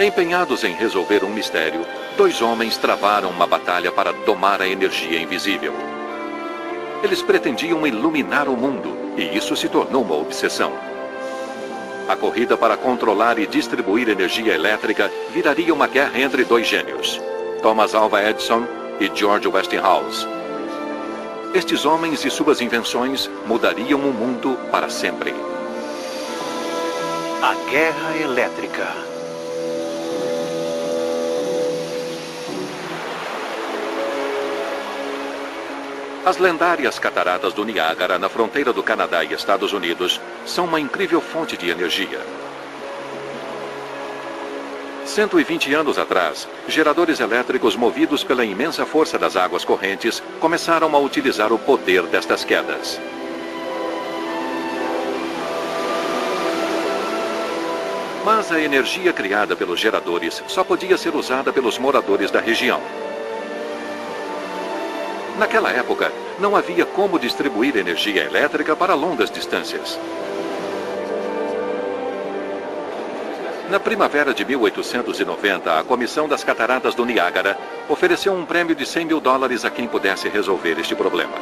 Empenhados em resolver um mistério, dois homens travaram uma batalha para domar a energia invisível. Eles pretendiam iluminar o mundo, e isso se tornou uma obsessão. A corrida para controlar e distribuir energia elétrica viraria uma guerra entre dois gênios, Thomas Alva Edison e George Westinghouse. Estes homens e suas invenções mudariam o mundo para sempre. A Guerra Elétrica. As lendárias cataratas do Niágara, na fronteira do Canadá e Estados Unidos, são uma incrível fonte de energia. 120 anos atrás, geradores elétricos movidos pela imensa força das águas correntes começaram a utilizar o poder destas quedas. Mas a energia criada pelos geradores só podia ser usada pelos moradores da região. Naquela época, não havia como distribuir energia elétrica para longas distâncias. Na primavera de 1890, a Comissão das Cataratas do Niágara ofereceu um prêmio de $100 mil a quem pudesse resolver este problema.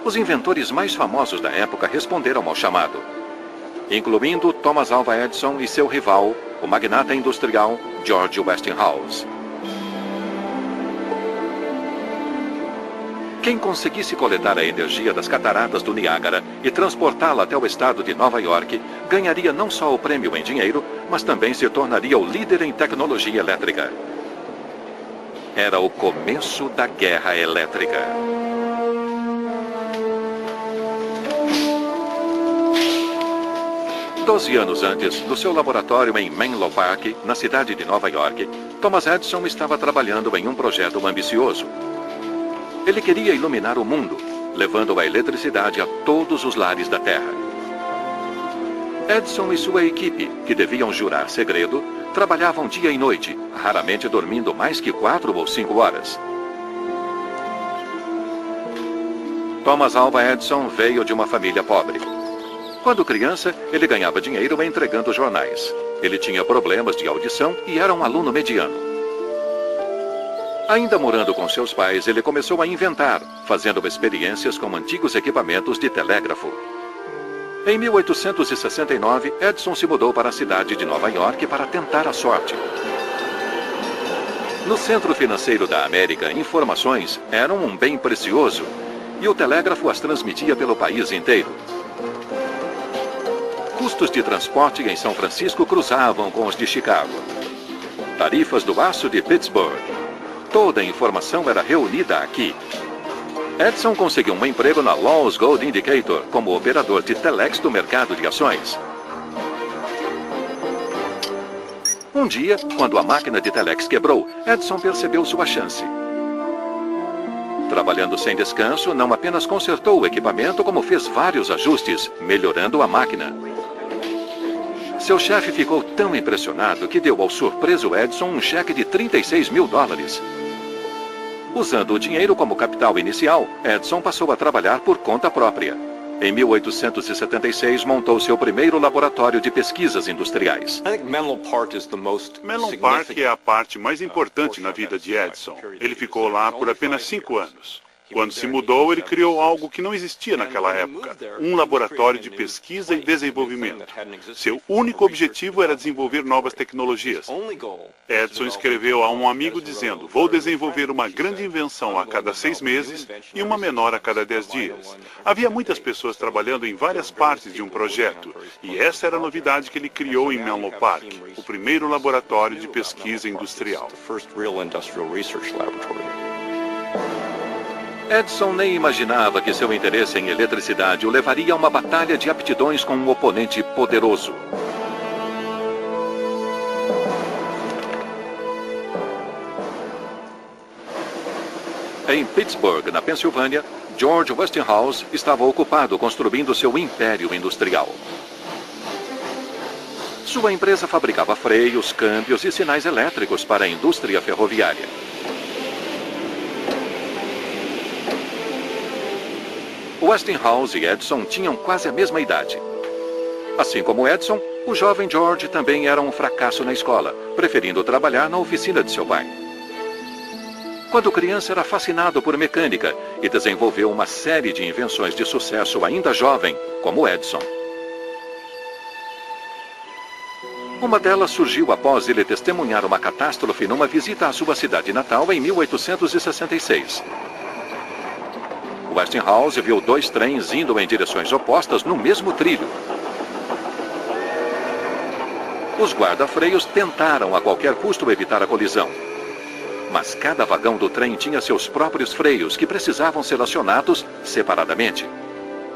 Os inventores mais famosos da época responderam ao chamado, incluindo Thomas Alva Edison e seu rival, o magnata industrial George Westinghouse. Quem conseguisse coletar a energia das cataratas do Niágara e transportá-la até o estado de Nova York, ganharia não só o prêmio em dinheiro, mas também se tornaria o líder em tecnologia elétrica. Era o começo da Guerra Elétrica. Doze anos antes, no seu laboratório em Menlo Park, na cidade de Nova York, Thomas Edison estava trabalhando em um projeto ambicioso. Ele queria iluminar o mundo, levando a eletricidade a todos os lares da Terra. Edison e sua equipe, que deviam jurar segredo, trabalhavam dia e noite, raramente dormindo mais que 4 ou 5 horas. Thomas Alva Edison veio de uma família pobre. Quando criança, ele ganhava dinheiro entregando jornais. Ele tinha problemas de audição e era um aluno mediano. Ainda morando com seus pais, ele começou a inventar, fazendo experiências com antigos equipamentos de telégrafo. Em 1869, Edison se mudou para a cidade de Nova York para tentar a sorte. No centro financeiro da América, informações eram um bem precioso, e o telégrafo as transmitia pelo país inteiro. Custos de transporte em São Francisco cruzavam com os de Chicago. Tarifas do aço de Pittsburgh. Toda a informação era reunida aqui. Edison conseguiu um emprego na Lowe's Gold Indicator como operador de telex do mercado de ações. Um dia, quando a máquina de telex quebrou, Edison percebeu sua chance. Trabalhando sem descanso, não apenas consertou o equipamento, como fez vários ajustes, melhorando a máquina. Seu chefe ficou tão impressionado que deu ao surpreso Edison um cheque de $36 mil. Usando o dinheiro como capital inicial, Edison passou a trabalhar por conta própria. Em 1876, montou seu primeiro laboratório de pesquisas industriais. Menlo Park é a parte mais importante na vida de Edison. Ele ficou lá por apenas 5 anos. Quando se mudou, ele criou algo que não existia naquela época, um laboratório de pesquisa e desenvolvimento. Seu único objetivo era desenvolver novas tecnologias. Edison escreveu a um amigo dizendo, vou desenvolver uma grande invenção a cada 6 meses e uma menor a cada 10 dias. Havia muitas pessoas trabalhando em várias partes de um projeto, e essa era a novidade que ele criou em Menlo Park, o primeiro laboratório de pesquisa industrial. Edison nem imaginava que seu interesse em eletricidade o levaria a uma batalha de aptidões com um oponente poderoso. Em Pittsburgh, na Pensilvânia, George Westinghouse estava ocupado construindo seu império industrial. Sua empresa fabricava freios, câmbios e sinais elétricos para a indústria ferroviária. Westinghouse e Edison tinham quase a mesma idade. Assim como Edison, O jovem George também era um fracasso na escola, preferindo trabalhar na oficina de seu pai. Quando criança, era fascinado por mecânica e desenvolveu uma série de invenções de sucesso ainda jovem, como Edison. Uma delas surgiu após ele testemunhar uma catástrofe numa visita à sua cidade natal em 1866. Westinghouse viu dois trens indo em direções opostas no mesmo trilho. Os guarda-freios tentaram a qualquer custo evitar a colisão. Mas cada vagão do trem tinha seus próprios freios que precisavam ser acionados separadamente.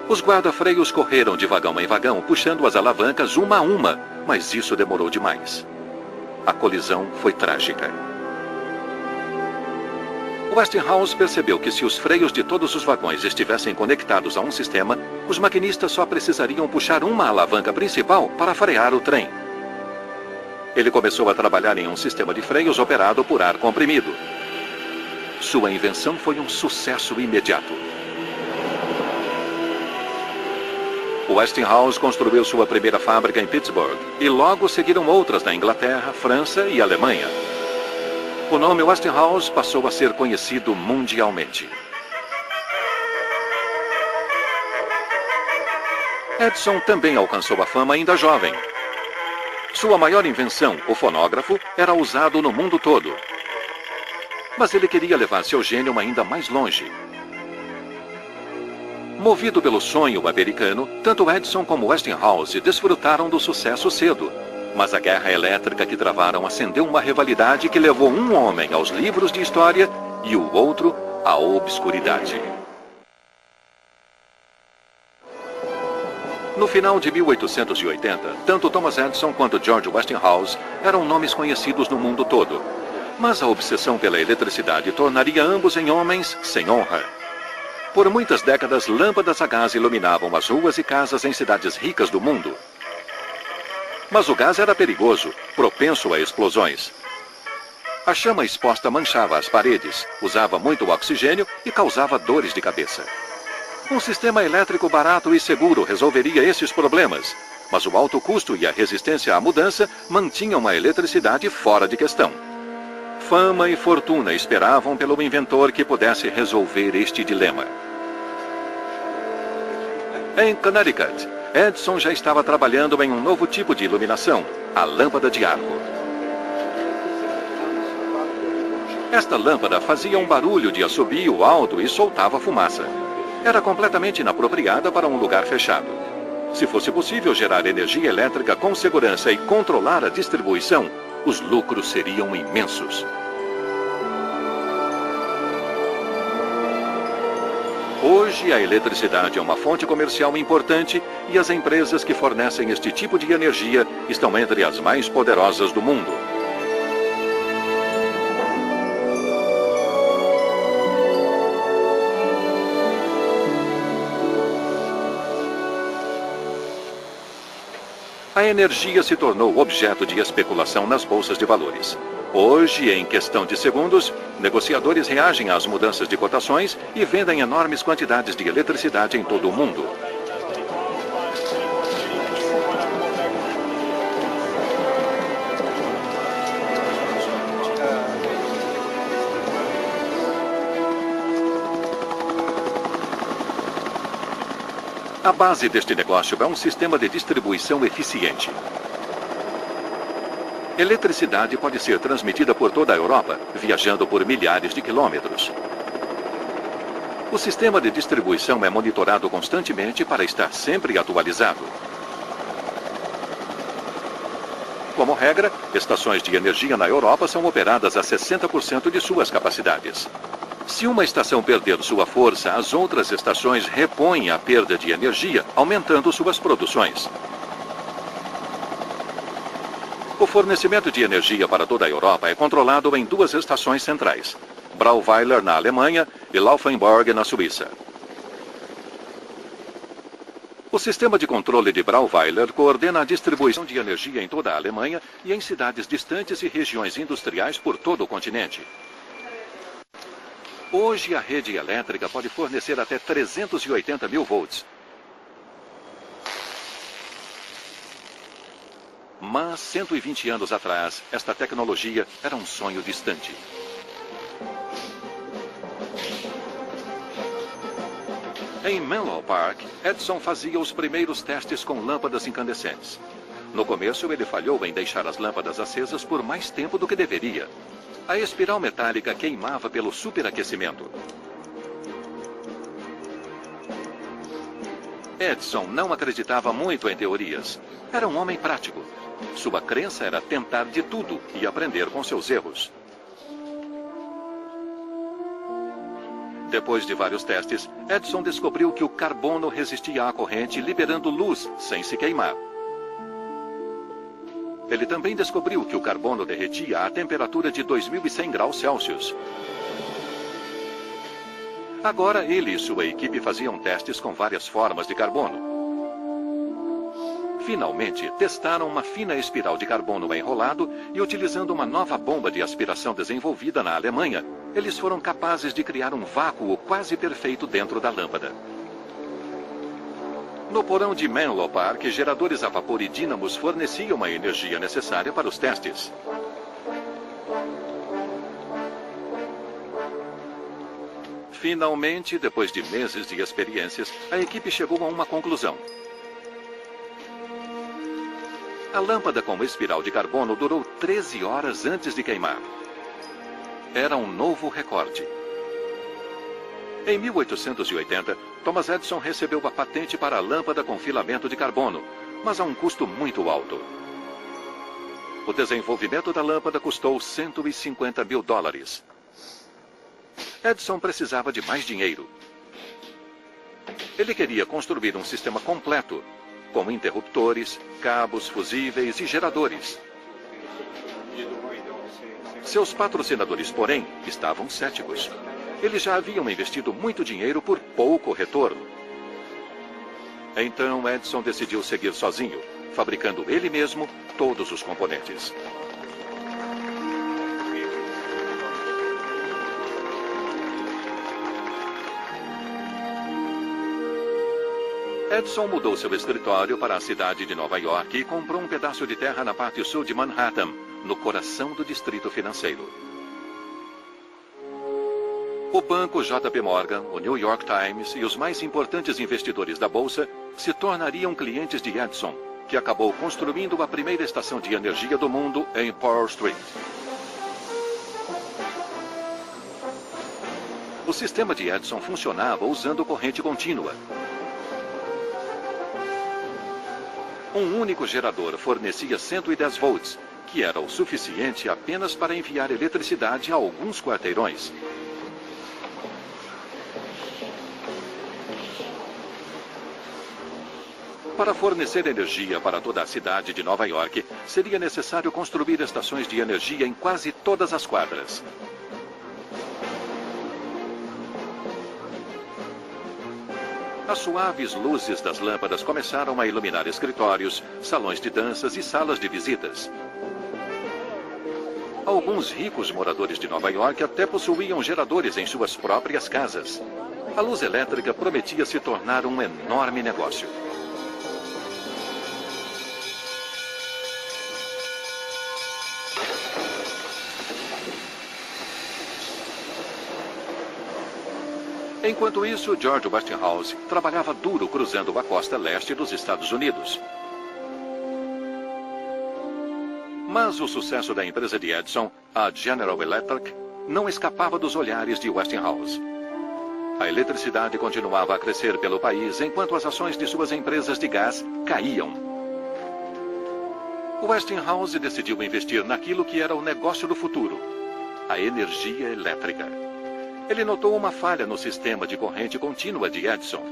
Os guarda-freios correram de vagão em vagão, puxando as alavancas uma a uma, mas isso demorou demais. A colisão foi trágica. Westinghouse percebeu que se os freios de todos os vagões estivessem conectados a um sistema, os maquinistas só precisariam puxar uma alavanca principal para frear o trem. Ele começou a trabalhar em um sistema de freios operado por ar comprimido. Sua invenção foi um sucesso imediato. Westinghouse construiu sua primeira fábrica em Pittsburgh e logo seguiram outras na Inglaterra, França e Alemanha. O nome Westinghouse passou a ser conhecido mundialmente. Edison também alcançou a fama ainda jovem. Sua maior invenção, o fonógrafo, era usado no mundo todo. Mas ele queria levar seu gênio ainda mais longe. Movido pelo sonho americano, tanto Edison como Westinghouse desfrutaram do sucesso cedo. Mas a guerra elétrica que travaram acendeu uma rivalidade que levou um homem aos livros de história e o outro à obscuridade. No final de 1880, tanto Thomas Edison quanto George Westinghouse eram nomes conhecidos no mundo todo. Mas a obsessão pela eletricidade tornaria ambos em homens sem honra. Por muitas décadas, lâmpadas a gás iluminavam as ruas e casas em cidades ricas do mundo. Mas o gás era perigoso, propenso a explosões. A chama exposta manchava as paredes, usava muito oxigênio e causava dores de cabeça. Um sistema elétrico barato e seguro resolveria esses problemas, mas o alto custo e a resistência à mudança mantinham a eletricidade fora de questão. Fama e fortuna esperavam pelo inventor que pudesse resolver este dilema. Em Connecticut, Edison já estava trabalhando em um novo tipo de iluminação, a lâmpada de arco. Esta lâmpada fazia um barulho de assobio alto e soltava fumaça. Era completamente inapropriada para um lugar fechado. Se fosse possível gerar energia elétrica com segurança e controlar a distribuição, os lucros seriam imensos. Hoje, a eletricidade é uma fonte comercial importante e as empresas que fornecem este tipo de energia estão entre as mais poderosas do mundo. A energia se tornou objeto de especulação nas bolsas de valores. Hoje, em questão de segundos, negociadores reagem às mudanças de cotações e vendem enormes quantidades de eletricidade em todo o mundo. A base deste negócio é um sistema de distribuição eficiente. Eletricidade pode ser transmitida por toda a Europa, viajando por milhares de quilômetros. O sistema de distribuição é monitorado constantemente para estar sempre atualizado. Como regra, estações de energia na Europa são operadas a 60% de suas capacidades. Se uma estação perder sua força, as outras estações repõem a perda de energia, aumentando suas produções. O fornecimento de energia para toda a Europa é controlado em duas estações centrais, Brauweiler na Alemanha e Laufenburg na Suíça. O sistema de controle de Brauweiler coordena a distribuição de energia em toda a Alemanha e em cidades distantes e regiões industriais por todo o continente. Hoje, a rede elétrica pode fornecer até 380 mil volts. Mas, 120 anos atrás, esta tecnologia era um sonho distante. Em Menlo Park, Edison fazia os primeiros testes com lâmpadas incandescentes. No começo, ele falhou em deixar as lâmpadas acesas por mais tempo do que deveria. A espiral metálica queimava pelo superaquecimento. Edison não acreditava muito em teorias. Era um homem prático. Sua crença era tentar de tudo e aprender com seus erros. Depois de vários testes, Edison descobriu que o carbono resistia à corrente, liberando luz sem se queimar. Ele também descobriu que o carbono derretia a temperatura de 2100 graus Celsius. Agora ele e sua equipe faziam testes com várias formas de carbono. Finalmente, testaram uma fina espiral de carbono enrolado e, utilizando uma nova bomba de aspiração desenvolvida na Alemanha, eles foram capazes de criar um vácuo quase perfeito dentro da lâmpada. No porão de Menlo Park, geradores a vapor e dínamos forneciam a energia necessária para os testes. Finalmente, depois de meses de experiências, a equipe chegou a uma conclusão. A lâmpada com espiral de carbono durou 13 horas antes de queimar. Era um novo recorde. Em 1880, Thomas Edison recebeu a patente para a lâmpada com filamento de carbono, mas a um custo muito alto. O desenvolvimento da lâmpada custou $150 mil. Edison precisava de mais dinheiro. Ele queria construir um sistema completo, com interruptores, cabos fusíveis e geradores. Seus patrocinadores, porém, estavam céticos. Eles já haviam investido muito dinheiro por pouco retorno. Então Edison decidiu seguir sozinho, fabricando ele mesmo todos os componentes. Edison mudou seu escritório para a cidade de Nova York e comprou um pedaço de terra na parte sul de Manhattan, no coração do distrito financeiro. O banco JP Morgan, o New York Times e os mais importantes investidores da bolsa se tornariam clientes de Edison, que acabou construindo a primeira estação de energia do mundo em Pearl Street. O sistema de Edison funcionava usando corrente contínua. Um único gerador fornecia 110 volts, que era o suficiente apenas para enviar eletricidade a alguns quarteirões. Para fornecer energia para toda a cidade de Nova York, seria necessário construir estações de energia em quase todas as quadras. As suaves luzes das lâmpadas começaram a iluminar escritórios, salões de danças e salas de visitas. Alguns ricos moradores de Nova York até possuíam geradores em suas próprias casas. A luz elétrica prometia se tornar um enorme negócio. Enquanto isso, George Westinghouse trabalhava duro cruzando a costa leste dos Estados Unidos. Mas o sucesso da empresa de Edison, a General Electric, não escapava dos olhares de Westinghouse. A eletricidade continuava a crescer pelo país enquanto as ações de suas empresas de gás caíam. Westinghouse decidiu investir naquilo que era o negócio do futuro, a energia elétrica. Ele notou uma falha no sistema de corrente contínua de Edison.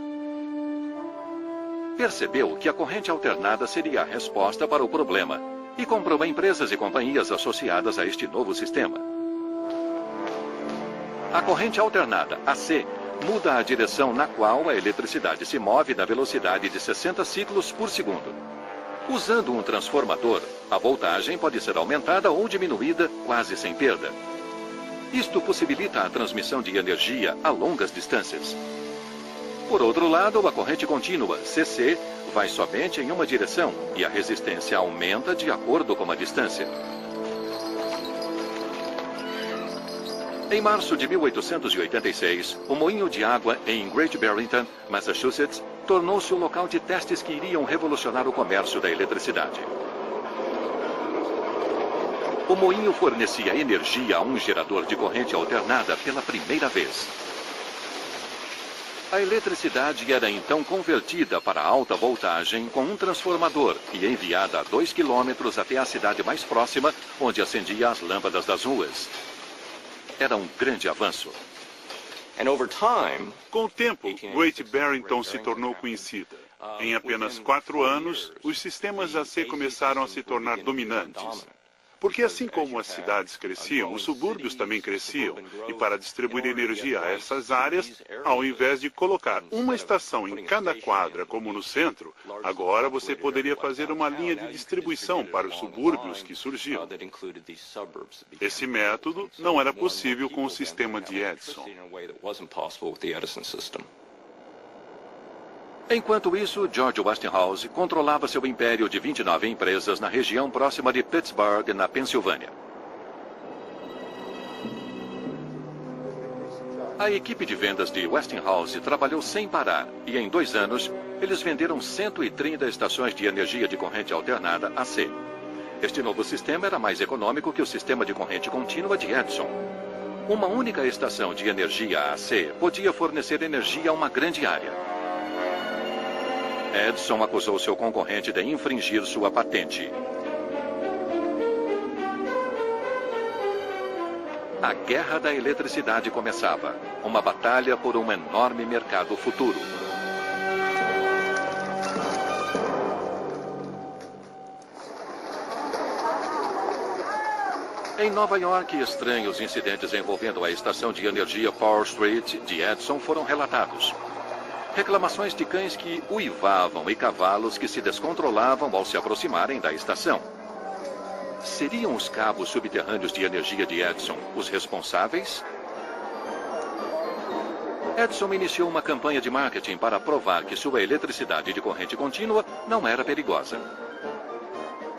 Percebeu que a corrente alternada seria a resposta para o problema e comprou empresas e companhias associadas a este novo sistema. A corrente alternada, AC, muda a direção na qual a eletricidade se move na velocidade de 60 ciclos por segundo. Usando um transformador, a voltagem pode ser aumentada ou diminuída quase sem perda. Isto possibilita a transmissão de energia a longas distâncias. Por outro lado, a corrente contínua, CC, vai somente em uma direção e a resistência aumenta de acordo com a distância. Em março de 1886, o moinho de água em Great Barrington, Massachusetts, tornou-se o local de testes que iriam revolucionar o comércio da eletricidade. O moinho fornecia energia a um gerador de corrente alternada pela primeira vez. A eletricidade era então convertida para alta voltagem com um transformador e enviada a 2 quilômetros até a cidade mais próxima, onde acendia as lâmpadas das ruas. Era um grande avanço. Com o tempo, Great Barrington se tornou conhecida. Em apenas 4 anos, os sistemas AC começaram a se tornar dominantes. Porque assim como as cidades cresciam, os subúrbios também cresciam. E para distribuir energia a essas áreas, ao invés de colocar uma estação em cada quadra, como no centro, agora você poderia fazer uma linha de distribuição para os subúrbios que surgiam. Esse método não era possível com o sistema de Edison. Enquanto isso, George Westinghouse controlava seu império de 29 empresas na região próxima de Pittsburgh, na Pensilvânia. A equipe de vendas de Westinghouse trabalhou sem parar e, em 2 anos, eles venderam 130 estações de energia de corrente alternada AC. Este novo sistema era mais econômico que o sistema de corrente contínua de Edison. Uma única estação de energia AC podia fornecer energia a uma grande área. Edison acusou seu concorrente de infringir sua patente. A guerra da eletricidade começava. Uma batalha por um enorme mercado futuro. Em Nova York, estranhos incidentes envolvendo a estação de energia Power Street de Edison foram relatados. Reclamações de cães que uivavam e cavalos que se descontrolavam ao se aproximarem da estação. Seriam os cabos subterrâneos de energia de Edison os responsáveis? Edison iniciou uma campanha de marketing para provar que sua eletricidade de corrente contínua não era perigosa.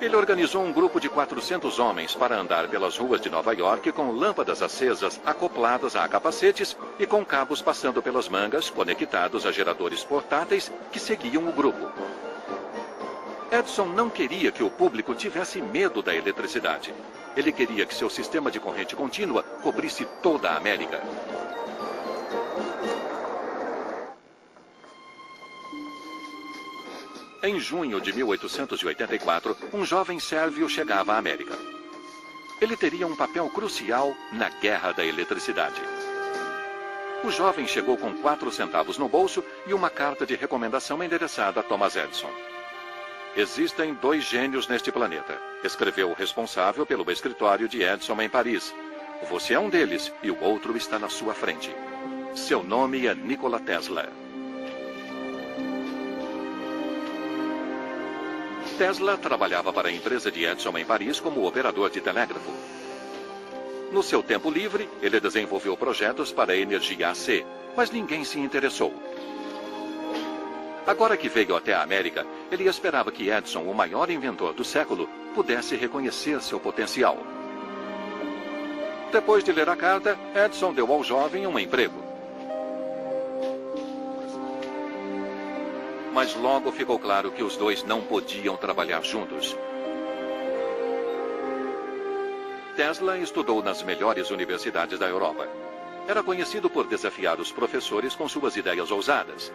Ele organizou um grupo de 400 homens para andar pelas ruas de Nova York com lâmpadas acesas acopladas a capacetes e com cabos passando pelas mangas conectados a geradores portáteis que seguiam o grupo. Edison não queria que o público tivesse medo da eletricidade. Ele queria que seu sistema de corrente contínua cobrisse toda a América. Em junho de 1884, um jovem sérvio chegava à América. Ele teria um papel crucial na guerra da eletricidade. O jovem chegou com 4 centavos no bolso e uma carta de recomendação endereçada a Thomas Edison. Existem 2 gênios neste planeta, escreveu o responsável pelo escritório de Edison em Paris. Você é um deles e o outro está na sua frente. Seu nome é Nikola Tesla. Tesla trabalhava para a empresa de Edison em Paris como operador de telégrafo. No seu tempo livre, ele desenvolveu projetos para a energia AC, mas ninguém se interessou. Agora que veio até a América, ele esperava que Edison, o maior inventor do século, pudesse reconhecer seu potencial. Depois de ler a carta, Edison deu ao jovem um emprego. Mas logo ficou claro que os dois não podiam trabalhar juntos. Tesla estudou nas melhores universidades da Europa. Era conhecido por desafiar os professores com suas ideias ousadas.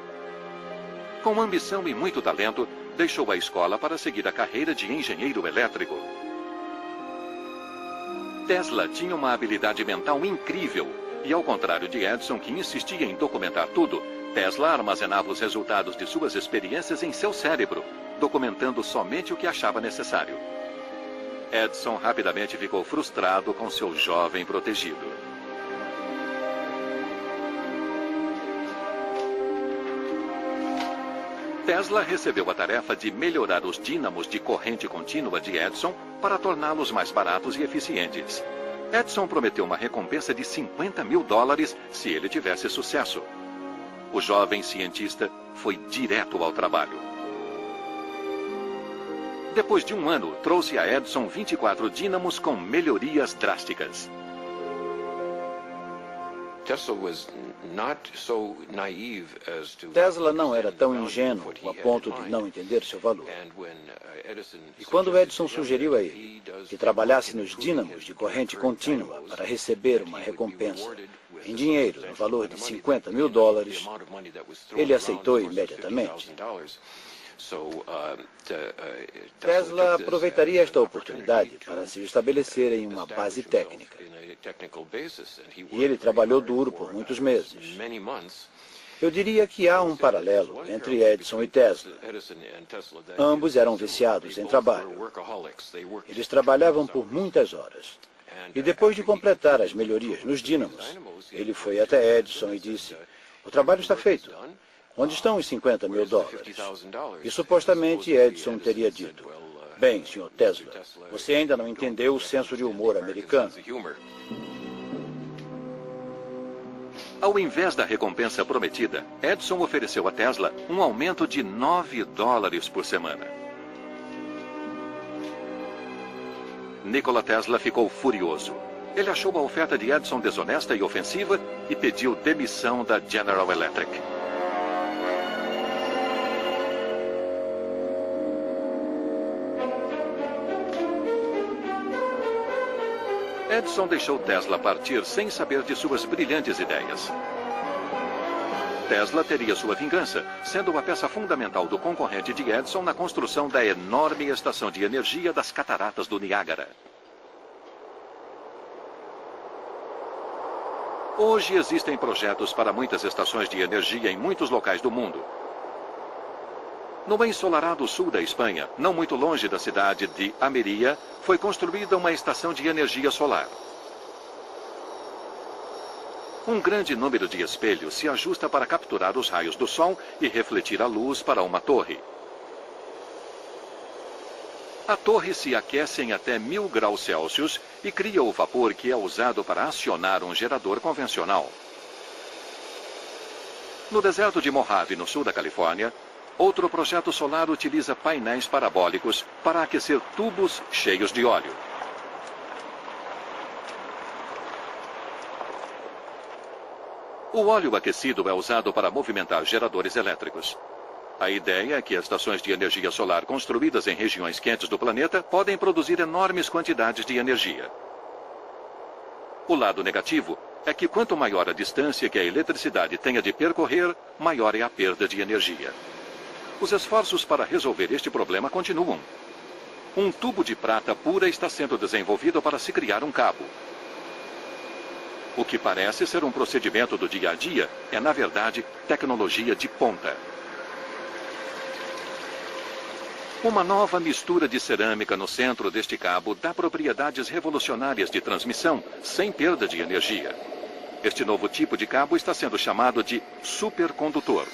Com ambição e muito talento, deixou a escola para seguir a carreira de engenheiro elétrico. Tesla tinha uma habilidade mental incrível e, ao contrário de Edison, que insistia em documentar tudo, Tesla armazenava os resultados de suas experiências em seu cérebro, documentando somente o que achava necessário. Edison rapidamente ficou frustrado com seu jovem protegido. Tesla recebeu a tarefa de melhorar os dínamos de corrente contínua de Edison para torná-los mais baratos e eficientes. Edison prometeu uma recompensa de $50.000 se ele tivesse sucesso. o jovem cientista foi direto ao trabalho. Depois de um ano, trouxe a Edison 24 dínamos com melhorias drásticas. Tesla não era tão ingênuo a ponto de não entender seu valor. E quando Edison sugeriu a ele que trabalhasse nos dínamos de corrente contínua para receber uma recompensa em dinheiro no valor de $50 mil, ele aceitou imediatamente. Tesla aproveitaria esta oportunidade para se estabelecer em uma base técnica. E ele trabalhou duro por muitos meses. Eu diria que há um paralelo entre Edison e Tesla. Ambos eram viciados em trabalho. Eles trabalhavam por muitas horas. E depois de completar as melhorias nos dínamos, ele foi até Edison e disse: "O trabalho está feito. Onde estão os $50 mil?" E supostamente Edison teria dito: "Bem, Sr. Tesla, você ainda não entendeu o senso de humor americano." Ao invés da recompensa prometida, Edison ofereceu a Tesla um aumento de $9 por semana. Nikola Tesla ficou furioso. Ele achou a oferta de Edison desonesta e ofensiva e pediu demissão da General Electric. Edison deixou Tesla partir sem saber de suas brilhantes ideias. Tesla teria sua vingança, sendo uma peça fundamental do concorrente de Edison na construção da enorme estação de energia das Cataratas do Niágara. Hoje existem projetos para muitas estações de energia em muitos locais do mundo. No ensolarado sul da Espanha, não muito longe da cidade de Almeria, foi construída uma estação de energia solar. Um grande número de espelhos se ajusta para capturar os raios do sol e refletir a luz para uma torre. A torre se aquece em até 1000 graus Celsius e cria o vapor que é usado para acionar um gerador convencional. No deserto de Mojave, no sul da Califórnia, outro projeto solar utiliza painéis parabólicos para aquecer tubos cheios de óleo. O óleo aquecido é usado para movimentar geradores elétricos. A ideia é que as estações de energia solar construídas em regiões quentes do planeta podem produzir enormes quantidades de energia. O lado negativo é que quanto maior a distância que a eletricidade tenha de percorrer, maior é a perda de energia. Os esforços para resolver este problema continuam. Um tubo de prata pura está sendo desenvolvido para se criar um cabo. O que parece ser um procedimento do dia a dia é, na verdade, tecnologia de ponta. Uma nova mistura de cerâmica no centro deste cabo dá propriedades revolucionárias de transmissão, sem perda de energia. Este novo tipo de cabo está sendo chamado de supercondutor.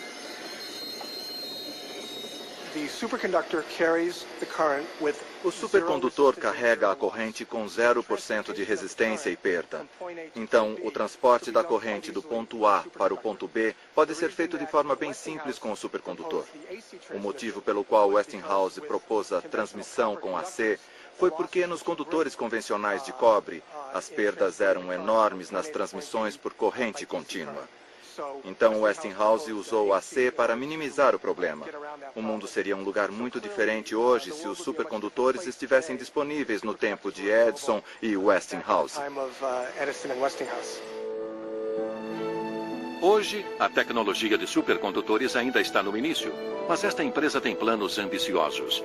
O supercondutor carrega a corrente com 0% de resistência e perda. Então, o transporte da corrente do ponto A para o ponto B pode ser feito de forma bem simples com o supercondutor. O motivo pelo qual Westinghouse propôs a transmissão com AC foi porque nos condutores convencionais de cobre, as perdas eram enormes nas transmissões por corrente contínua. Então, Westinghouse usou AC para minimizar o problema. O mundo seria um lugar muito diferente hoje se os supercondutores estivessem disponíveis no tempo de Edison e Westinghouse. Hoje, a tecnologia de supercondutores ainda está no início, mas esta empresa tem planos ambiciosos.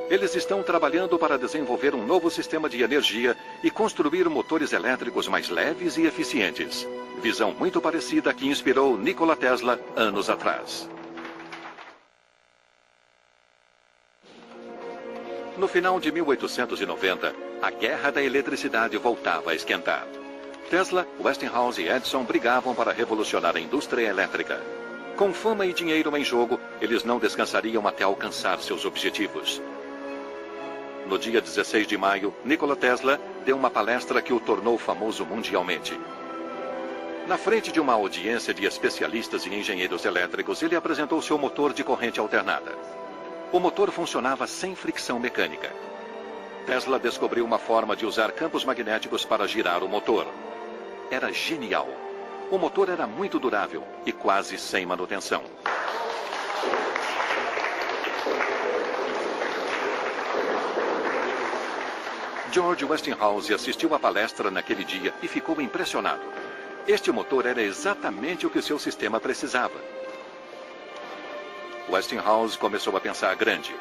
Eles estão trabalhando para desenvolver um novo sistema de energia e construir motores elétricos mais leves e eficientes. Visão muito parecida que inspirou Nikola Tesla anos atrás. No final de 1890, a guerra da eletricidade voltava a esquentar. Tesla, Westinghouse e Edison brigavam para revolucionar a indústria elétrica. Com fama e dinheiro em jogo, eles não descansariam até alcançar seus objetivos. No dia 16 de maio, Nikola Tesla deu uma palestra que o tornou famoso mundialmente. Na frente de uma audiência de especialistas e engenheiros elétricos, ele apresentou seu motor de corrente alternada. O motor funcionava sem fricção mecânica. Tesla descobriu uma forma de usar campos magnéticos para girar o motor. Era genial. O motor era muito durável e quase sem manutenção. George Westinghouse assistiu à palestra naquele dia e ficou impressionado. Este motor era exatamente o que o seu sistema precisava. Westinghouse começou a pensar grande.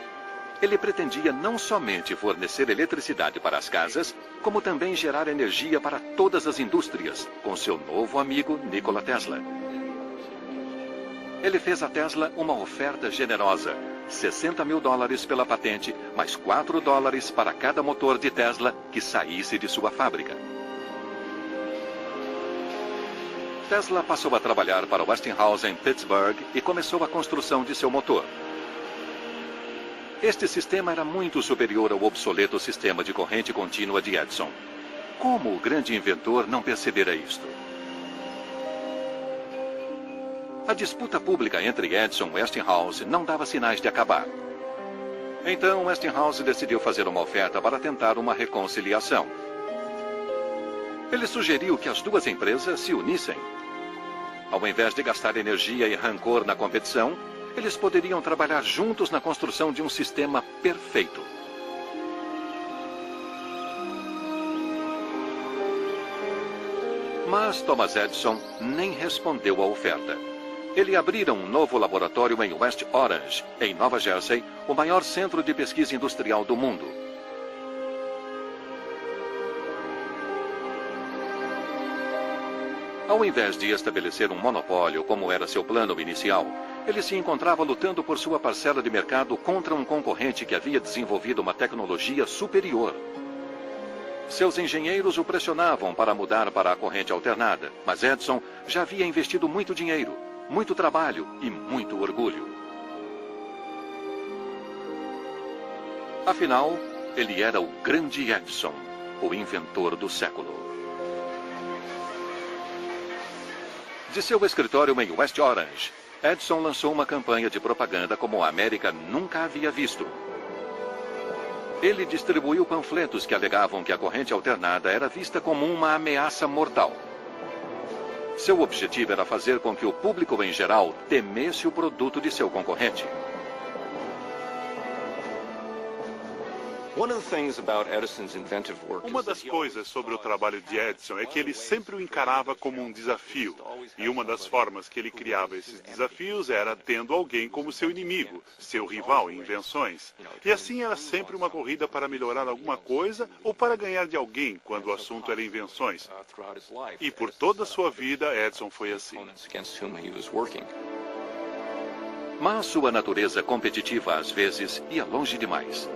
Ele pretendia não somente fornecer eletricidade para as casas, como também gerar energia para todas as indústrias, com seu novo amigo Nikola Tesla. Ele fez a Tesla uma oferta generosa, $60 mil pela patente, mais $4 para cada motor de Tesla que saísse de sua fábrica. Tesla passou a trabalhar para Westinghouse em Pittsburgh e começou a construção de seu motor. Este sistema era muito superior ao obsoleto sistema de corrente contínua de Edison. Como o grande inventor não percebera isto? A disputa pública entre Edison e Westinghouse não dava sinais de acabar. Então, Westinghouse decidiu fazer uma oferta para tentar uma reconciliação. Ele sugeriu que as duas empresas se unissem. Ao invés de gastar energia e rancor na competição, eles poderiam trabalhar juntos na construção de um sistema perfeito. Mas Thomas Edison nem respondeu à oferta. Ele abrira um novo laboratório em West Orange, em Nova Jersey, o maior centro de pesquisa industrial do mundo. Ao invés de estabelecer um monopólio, como era seu plano inicial, ele se encontrava lutando por sua parcela de mercado contra um concorrente que havia desenvolvido uma tecnologia superior. Seus engenheiros o pressionavam para mudar para a corrente alternada, mas Edison já havia investido muito dinheiro, muito trabalho e muito orgulho. Afinal, ele era o grande Edison, o inventor do século. De seu escritório em West Orange, Edison lançou uma campanha de propaganda como a América nunca havia visto. Ele distribuiu panfletos que alegavam que a corrente alternada era vista como uma ameaça mortal. Seu objetivo era fazer com que o público em geral temesse o produto de seu concorrente. Uma das coisas sobre o trabalho de Edison é que ele sempre o encarava como um desafio. E uma das formas que ele criava esses desafios era tendo alguém como seu inimigo, seu rival em invenções. E assim era sempre uma corrida para melhorar alguma coisa ou para ganhar de alguém quando o assunto era invenções. E por toda a sua vida, Edison foi assim. Mas sua natureza competitiva às vezes ia longe demais.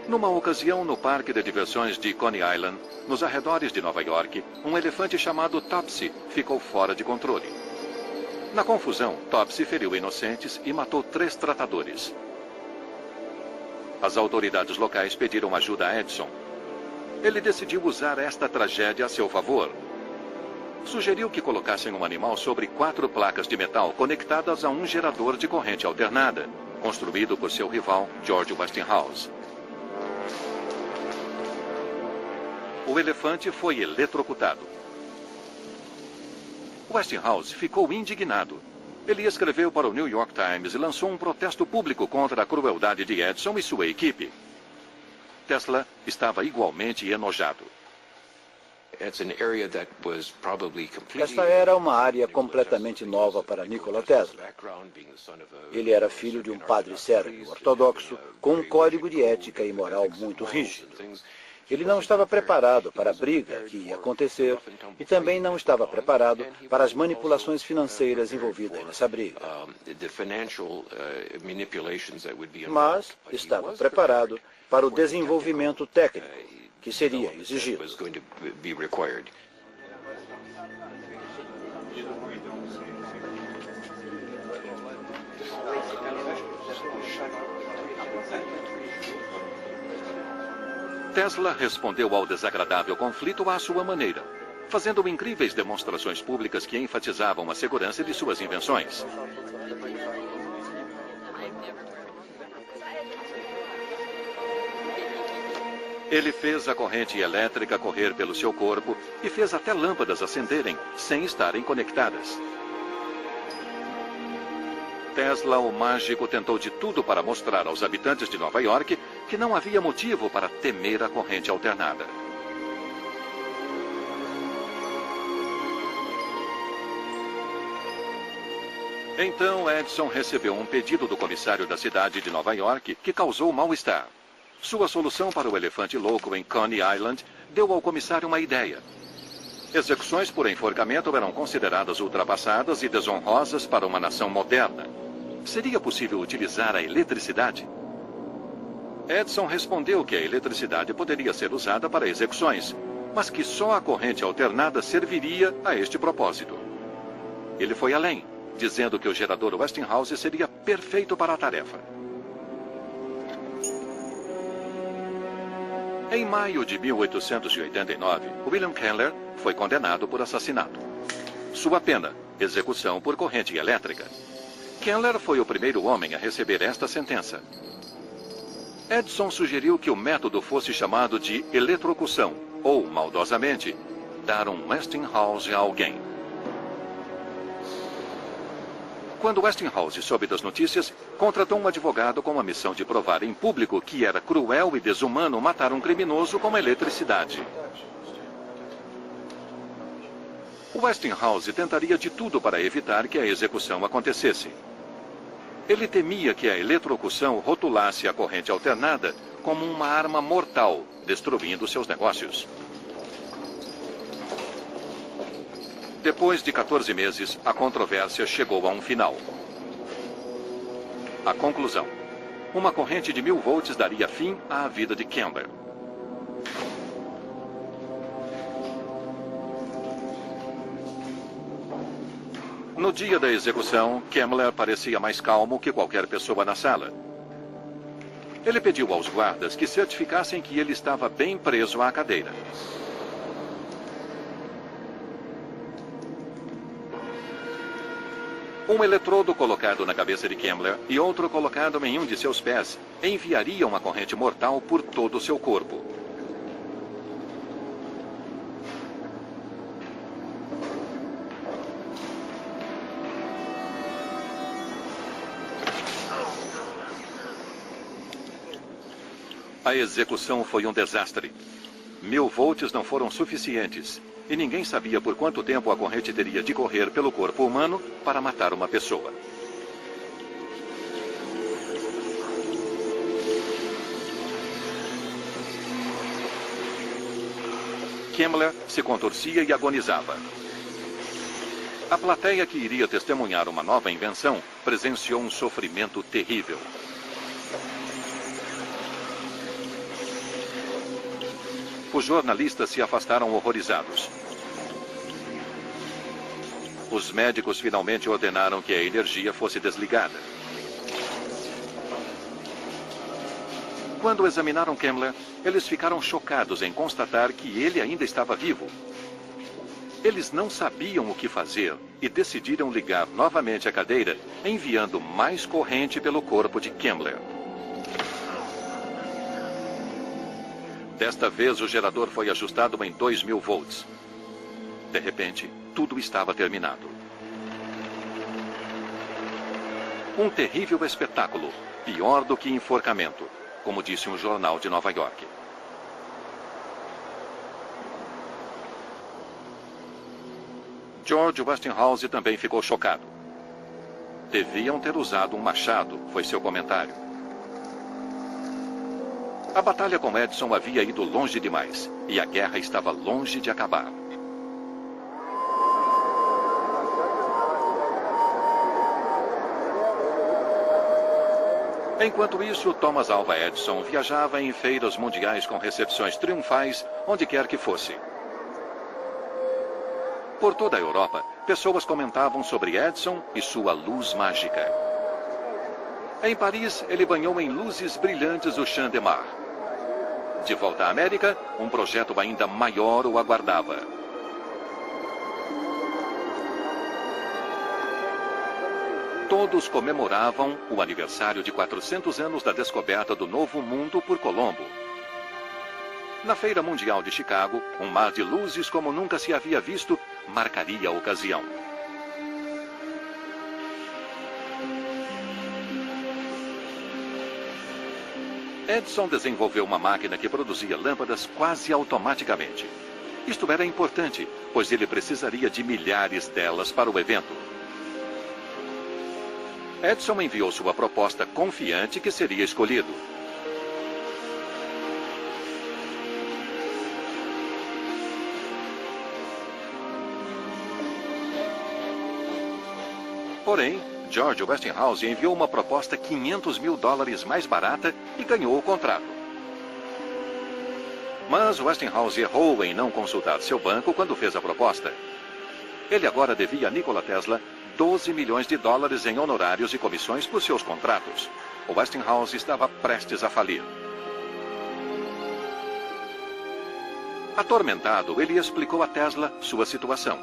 Numa ocasião, no parque de diversões de Coney Island, nos arredores de Nova York, um elefante chamado Topsy ficou fora de controle. Na confusão, Topsy feriu inocentes e matou 3 tratadores. As autoridades locais pediram ajuda a Edison. Ele decidiu usar esta tragédia a seu favor. Sugeriu que colocassem um animal sobre 4 placas de metal conectadas a um gerador de corrente alternada, construído por seu rival, George Westinghouse. O elefante foi eletrocutado. Westinghouse ficou indignado. Ele escreveu para o New York Times e lançou um protesto público contra a crueldade de Edison e sua equipe. Tesla estava igualmente enojado. Esta era uma área completamente nova para Nikola Tesla. Ele era filho de um padre sérvio ortodoxo, com um código de ética e moral muito rígido. Ele não estava preparado para a briga que ia acontecer e também não estava preparado para as manipulações financeiras envolvidas nessa briga. Mas estava preparado para o desenvolvimento técnico que seria exigido. Tesla respondeu ao desagradável conflito à sua maneira. fazendo incríveis demonstrações públicas que enfatizavam a segurança de suas invenções. Ele fez a corrente elétrica correr pelo seu corpo e fez até lâmpadas acenderem sem estarem conectadas. Tesla, o mágico, tentou de tudo para mostrar aos habitantes de Nova York que não havia motivo para temer a corrente alternada. Então, Edison recebeu um pedido do comissário da cidade de Nova York que causou mal-estar. Sua solução para o elefante louco em Coney Island deu ao comissário uma ideia. Execuções por enforcamento eram consideradas ultrapassadas e desonrosas para uma nação moderna. Seria possível utilizar a eletricidade? Edison respondeu que a eletricidade poderia ser usada para execuções, mas que só a corrente alternada serviria a este propósito. Ele foi além, dizendo que o gerador Westinghouse seria perfeito para a tarefa. Em maio de 1889, William Kemmler foi condenado por assassinato. Sua pena, execução por corrente elétrica. Kemmler foi o primeiro homem a receber esta sentença. Edison sugeriu que o método fosse chamado de eletrocução, ou, maldosamente, dar um Westinghouse a alguém. Quando Westinghouse soube das notícias, contratou um advogado com a missão de provar em público que era cruel e desumano matar um criminoso com a eletricidade. O Westinghouse tentaria de tudo para evitar que a execução acontecesse. Ele temia que a eletrocução rotulasse a corrente alternada como uma arma mortal, destruindo seus negócios. Depois de 14 meses, a controvérsia chegou a um final. A conclusão. Uma corrente de 1000 volts daria fim à vida de Kemmler. No dia da execução, Kemmler parecia mais calmo que qualquer pessoa na sala. Ele pediu aos guardas que certificassem que ele estava bem preso à cadeira. Um eletrodo colocado na cabeça de Kemmler e outro colocado em um de seus pés enviaria uma corrente mortal por todo o seu corpo. A execução foi um desastre. 1000 volts não foram suficientes. E ninguém sabia por quanto tempo a corrente teria de correr pelo corpo humano para matar uma pessoa. Kemmler se contorcia e agonizava. A plateia que iria testemunhar uma nova invenção presenciou um sofrimento terrível. Os jornalistas se afastaram horrorizados. Os médicos finalmente ordenaram que a energia fosse desligada. Quando examinaram Kemmler, eles ficaram chocados em constatar que ele ainda estava vivo. Eles não sabiam o que fazer e decidiram ligar novamente a cadeira, enviando mais corrente pelo corpo de Kemmler. Desta vez, o gerador foi ajustado em 2000 volts. De repente, tudo estava terminado. Um terrível espetáculo, pior do que enforcamento, como disse um jornal de Nova York. George Westinghouse também ficou chocado. Deviam ter usado um machado, foi seu comentário. A batalha com Edison havia ido longe demais, e a guerra estava longe de acabar. Enquanto isso, Thomas Alva Edison viajava em feiras mundiais com recepções triunfais, onde quer que fosse. Por toda a Europa, pessoas comentavam sobre Edison e sua luz mágica. Em Paris, ele banhou em luzes brilhantes o Champ de Mars. De volta à América, um projeto ainda maior o aguardava. Todos comemoravam o aniversário de 400 anos da descoberta do Novo Mundo por Colombo. Na Feira Mundial de Chicago, um mar de luzes como nunca se havia visto marcaria a ocasião. Edison desenvolveu uma máquina que produzia lâmpadas quase automaticamente. Isto era importante, pois ele precisaria de milhares delas para o evento. Edison enviou sua proposta confiante que seria escolhido. Porém, George Westinghouse enviou uma proposta $500 mil mais barata e ganhou o contrato. Mas Westinghouse errou em não consultar seu banco quando fez a proposta. Ele agora devia a Nikola Tesla $12 milhões em honorários e comissões por seus contratos. O Westinghouse estava prestes a falir. Atormentado, ele explicou a Tesla sua situação.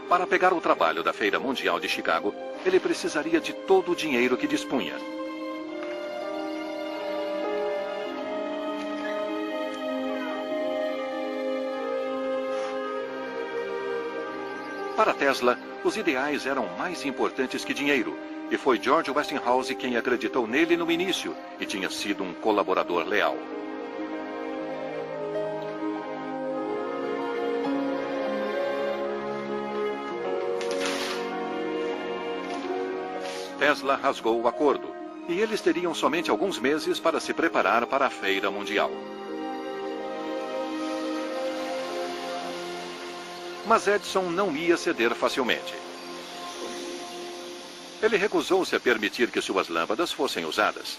Para pegar o trabalho da Feira Mundial de Chicago, ele precisaria de todo o dinheiro que dispunha. Para Tesla, os ideais eram mais importantes que dinheiro, e foi George Westinghouse quem acreditou nele no início e tinha sido um colaborador leal. Tesla rasgou o acordo, e eles teriam somente alguns meses para se preparar para a Feira Mundial. Mas Edison não ia ceder facilmente. Ele recusou-se a permitir que suas lâmpadas fossem usadas.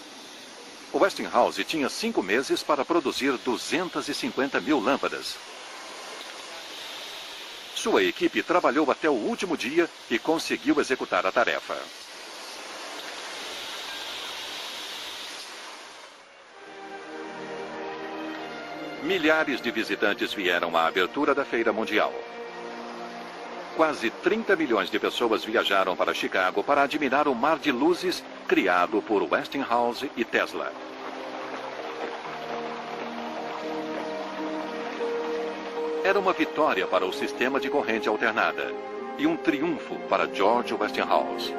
O Westinghouse tinha 5 meses para produzir 250 mil lâmpadas. Sua equipe trabalhou até o último dia e conseguiu executar a tarefa. Milhares de visitantes vieram à abertura da Feira Mundial. Quase 30 milhões de pessoas viajaram para Chicago para admirar o mar de luzes criado por Westinghouse e Tesla. Era uma vitória para o sistema de corrente alternada e um triunfo para George Westinghouse.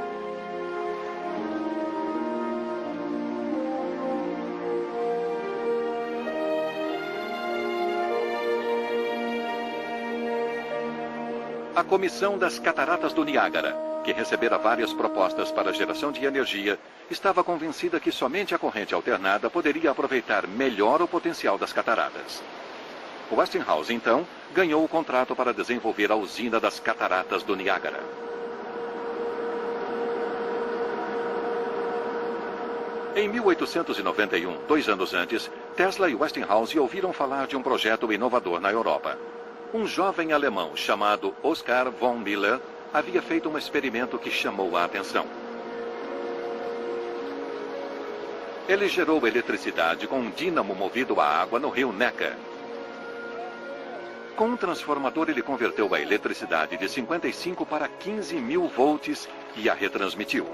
A Comissão das Cataratas do Niágara, que recebera várias propostas para a geração de energia, estava convencida que somente a corrente alternada poderia aproveitar melhor o potencial das cataratas. Westinghouse, então, ganhou o contrato para desenvolver a usina das Cataratas do Niágara. Em 1891, 2 anos antes, Tesla e Westinghouse ouviram falar de um projeto inovador na Europa. Um jovem alemão chamado Oskar von Miller havia feito um experimento que chamou a atenção. Ele gerou eletricidade com um dínamo movido a água no rio Neckar. Com um transformador, ele converteu a eletricidade de 55 para 15 mil volts e a retransmitiu.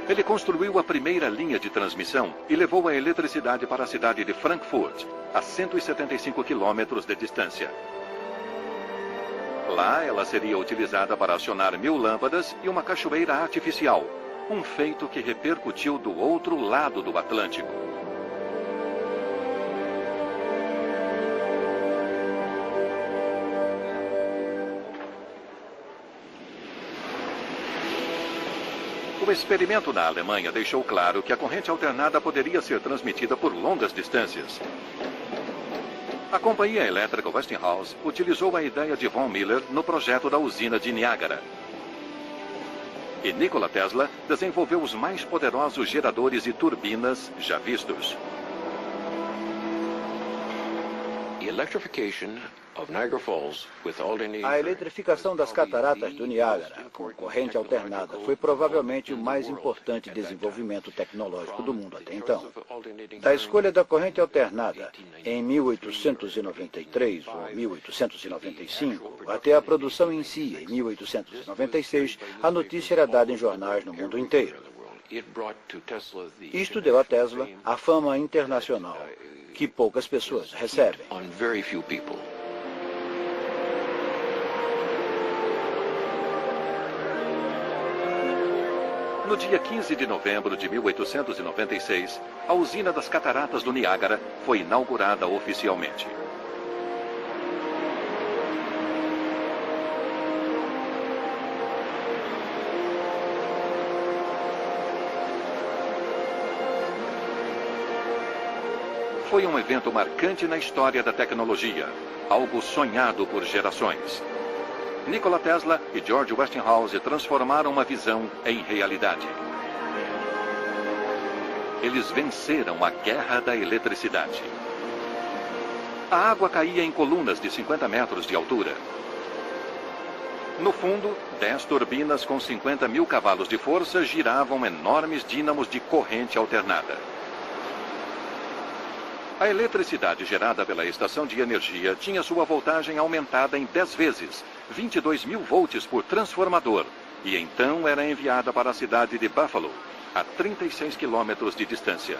Ele construiu a primeira linha de transmissão e levou a eletricidade para a cidade de Frankfurt, a 175 quilômetros de distância. Lá, ela seria utilizada para acionar 1000 lâmpadas e uma cachoeira artificial, um feito que repercutiu do outro lado do Atlântico. O experimento na Alemanha deixou claro que a corrente alternada poderia ser transmitida por longas distâncias. A companhia elétrica Westinghouse utilizou a ideia de von Miller no projeto da usina de Niágara. E Nikola Tesla desenvolveu os mais poderosos geradores e turbinas já vistos. A eletrificação das cataratas do Niágara, com corrente alternada, foi provavelmente o mais importante desenvolvimento tecnológico do mundo até então. Da escolha da corrente alternada em 1893 ou 1895, até a produção em si em 1896, a notícia era dada em jornais no mundo inteiro. Isto deu a Tesla a fama internacional, que poucas pessoas recebem. No dia 15 de novembro de 1896, a usina das Cataratas do Niágara foi inaugurada oficialmente. Foi um evento marcante na história da tecnologia, algo sonhado por gerações. Nikola Tesla e George Westinghouse transformaram uma visão em realidade. Eles venceram a guerra da eletricidade. A água caía em colunas de 50 metros de altura. No fundo, 10 turbinas com 50 mil cavalos de força giravam enormes dínamos de corrente alternada. A eletricidade gerada pela estação de energia tinha sua voltagem aumentada em 10 vezes, 22 mil volts por transformador, e então era enviada para a cidade de Buffalo, a 36 quilômetros de distância.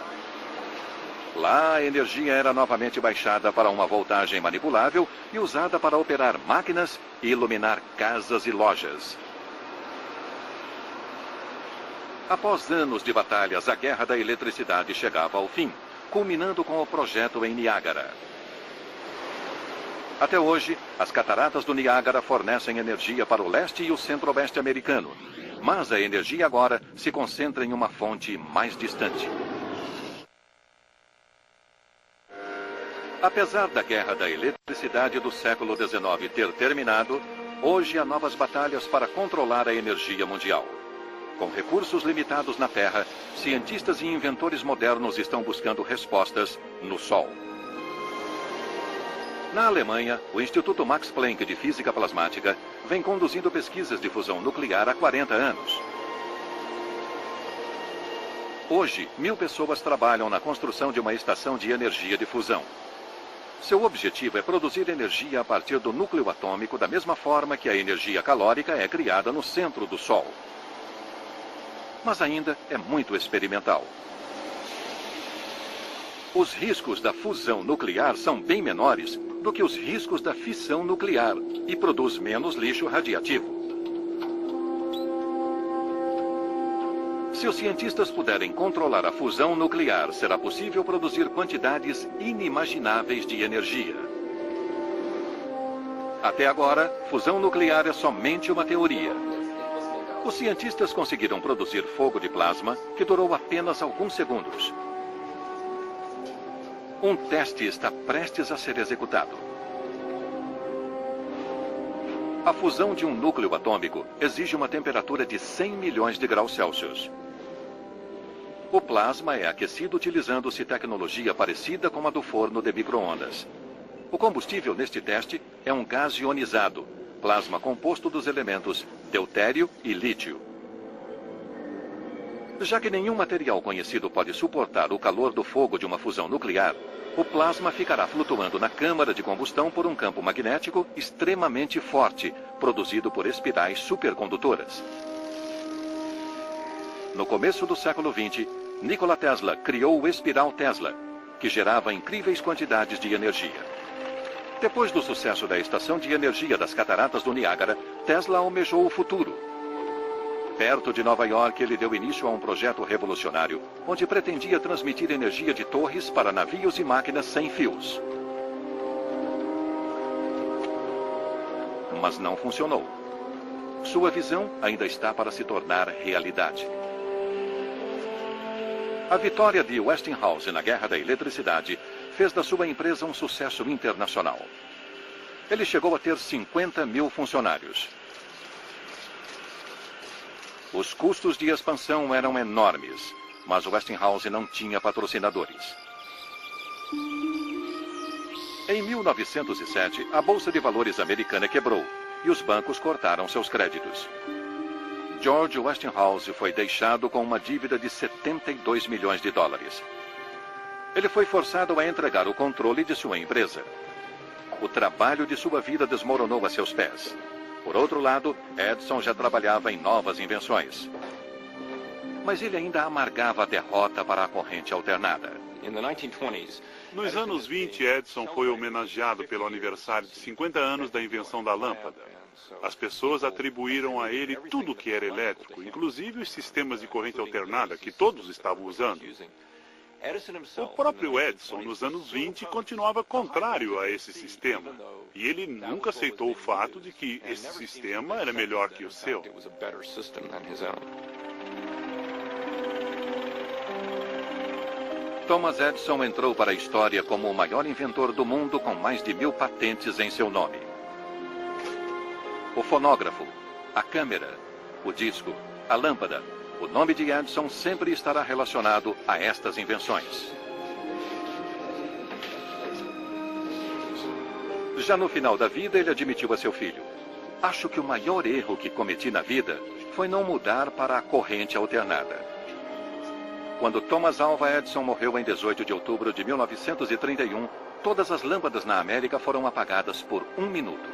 Lá, a energia era novamente baixada para uma voltagem manipulável e usada para operar máquinas e iluminar casas e lojas. Após anos de batalhas, a guerra da eletricidade chegava ao fim, culminando com o projeto em Niágara. Até hoje, as cataratas do Niágara fornecem energia para o leste e o centro-oeste americano, mas a energia agora se concentra em uma fonte mais distante. Apesar da guerra da eletricidade do século XIX ter terminado, hoje há novas batalhas para controlar a energia mundial. Com recursos limitados na Terra, cientistas e inventores modernos estão buscando respostas no Sol. Na Alemanha, o Instituto Max Planck de Física Plasmática vem conduzindo pesquisas de fusão nuclear há 40 anos. Hoje, 1000 pessoas trabalham na construção de uma estação de energia de fusão. Seu objetivo é produzir energia a partir do núcleo atômico da mesma forma que a energia calórica é criada no centro do Sol. Mas ainda é muito experimental. Os riscos da fusão nuclear são bem menores do que os riscos da fissão nuclear e produz menos lixo radiativo. Se os cientistas puderem controlar a fusão nuclear, será possível produzir quantidades inimagináveis de energia. Até agora, fusão nuclear é somente uma teoria. Os cientistas conseguiram produzir fogo de plasma que durou apenas alguns segundos. Um teste está prestes a ser executado. A fusão de um núcleo atômico exige uma temperatura de 100 milhões de graus Celsius. O plasma é aquecido utilizando-se tecnologia parecida com a do forno de micro-ondas. O combustível neste teste é um gás ionizado, plasma composto dos elementos deutério e lítio. Já que nenhum material conhecido pode suportar o calor do fogo de uma fusão nuclear, o plasma ficará flutuando na câmara de combustão por um campo magnético extremamente forte, produzido por espirais supercondutoras. No começo do século XX, Nikola Tesla criou o espiral Tesla, que gerava incríveis quantidades de energia. Depois do sucesso da estação de energia das Cataratas do Niágara, Tesla almejou o futuro. Perto de Nova York, ele deu início a um projeto revolucionário, onde pretendia transmitir energia de torres para navios e máquinas sem fios. Mas não funcionou. Sua visão ainda está para se tornar realidade. A vitória de Westinghouse na guerra da eletricidade fez da sua empresa um sucesso internacional. Ele chegou a ter 50 mil funcionários. Os custos de expansão eram enormes, mas Westinghouse não tinha patrocinadores. Em 1907, a Bolsa de Valores americana quebrou e os bancos cortaram seus créditos. George Westinghouse foi deixado com uma dívida de 72 milhões de dólares. Ele foi forçado a entregar o controle de sua empresa. O trabalho de sua vida desmoronou a seus pés. Por outro lado, Edison já trabalhava em novas invenções. Mas ele ainda amargava a derrota para a corrente alternada. Nos anos 20, Edison foi homenageado pelo aniversário de 50 anos da invenção da lâmpada. As pessoas atribuíram a ele tudo o que era elétrico, inclusive os sistemas de corrente alternada que todos estavam usando. O próprio Edison, nos anos 20, continuava contrário a esse sistema. E ele nunca aceitou o fato de que esse sistema era melhor que o seu. Thomas Edison entrou para a história como o maior inventor do mundo com mais de 1000 patentes em seu nome. O fonógrafo, a câmera, o disco, a lâmpada. O nome de Edison sempre estará relacionado a estas invenções. Já no final da vida, ele admitiu a seu filho: "Acho que o maior erro que cometi na vida foi não mudar para a corrente alternada." Quando Thomas Alva Edison morreu em 18 de outubro de 1931, todas as lâmpadas na América foram apagadas por 1 minuto.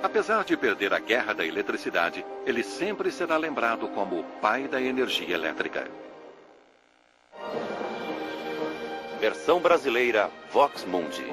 Apesar de perder a guerra da eletricidade, ele sempre será lembrado como o pai da energia elétrica. Versão brasileira Vox Mundi.